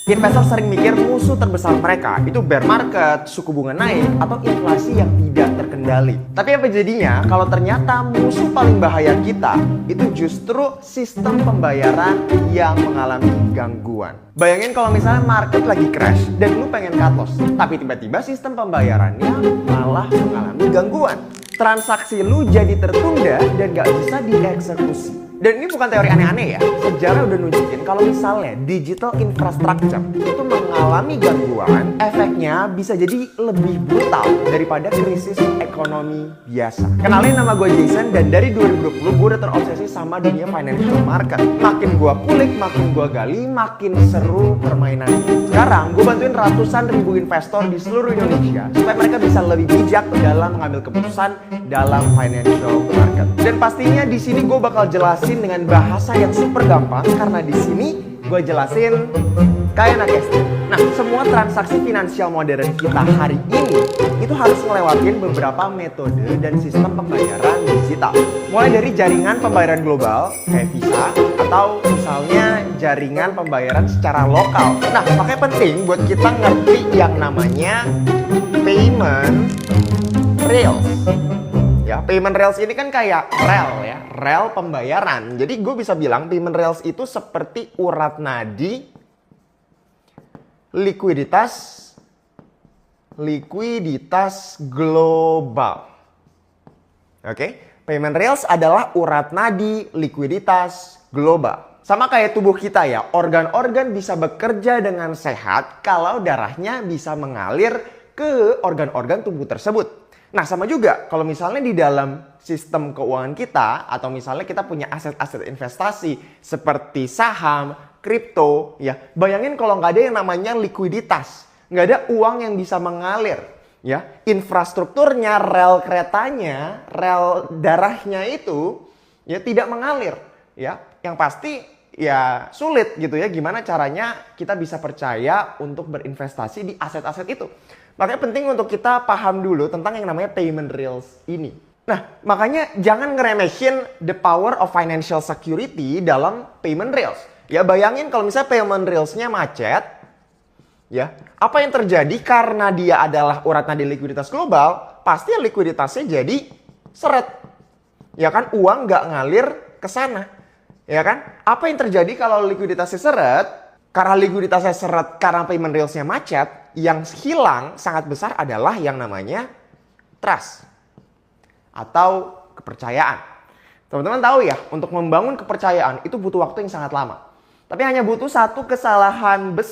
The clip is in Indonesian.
Investor sering mikir musuh terbesar mereka itu bear market, suku bunga naik, atau inflasi yang tidak terkendali. Tapi apa jadinya kalau ternyata musuh paling bahaya kita itu justru sistem pembayaran yang mengalami gangguan. Bayangin kalau misalnya market lagi crash dan lu pengen cut loss, tapi tiba-tiba sistem pembayarannya malah mengalami gangguan. Transaksi lu jadi tertunda dan gak bisa dieksekusi. Dan ini bukan teori aneh-aneh ya. Sejarah udah nunjukin kalau misalnya digital infrastructure itu mengalami gangguan, efeknya bisa jadi lebih brutal daripada krisis ekonomi biasa. Kenalin, nama gue Jason dan dari 2020 gue udah terobsesi sama dunia financial market. Makin gue kulik, makin gue gali, makin seru permainannya. Sekarang gue bantuin ratusan ribu investor di seluruh Indonesia supaya mereka bisa lebih bijak dalam mengambil keputusan dalam financial market. Dan pastinya di sini gue bakal jelasin dengan bahasa yang super gampang karena di sini gue jelasin kayak anak SD. Nah, semua transaksi finansial modern kita hari ini itu harus ngelewatin beberapa metode dan sistem pembayaran digital. Mulai dari jaringan pembayaran global kayak Visa atau misalnya jaringan pembayaran secara lokal. Nah, makanya penting buat kita ngerti yang namanya payment rails. Ya, payment rails ini kan kayak rel ya, rel pembayaran. Jadi gue bisa bilang payment rails itu seperti urat nadi likuiditas global. Oke, payment rails adalah urat nadi likuiditas global. Sama kayak tubuh kita ya, organ-organ bisa bekerja dengan sehat kalau darahnya bisa mengalir ke organ-organ tubuh tersebut. Nah, sama juga kalau misalnya di dalam sistem keuangan kita atau misalnya kita punya aset-aset investasi seperti saham, kripto, ya. Bayangin kalau nggak ada yang namanya likuiditas, nggak ada uang yang bisa mengalir, ya. Infrastrukturnya, rel keretanya, rel darahnya itu ya tidak mengalir, ya. Yang pasti ya sulit gitu ya, gimana caranya kita bisa percaya untuk berinvestasi di aset-aset itu. Makanya penting untuk kita paham dulu tentang yang namanya payment rails ini. Nah, makanya jangan ngeremehin the power of financial security dalam payment rails. Ya, bayangin kalau misalnya payment rails-nya macet, ya, apa yang terjadi karena dia adalah urat nadi likuiditas global, pasti likuiditasnya jadi seret. Ya kan, uang nggak ngalir ke sana. Ya kan? Apa yang terjadi kalau likuiditasnya seret? Karena likuiditasnya seret karena payment rails-nya macet, yang hilang sangat besar adalah yang namanya trust atau kepercayaan. Teman-teman tahu ya, untuk membangun kepercayaan itu butuh waktu yang sangat lama. Tapi hanya butuh satu kesalahan besar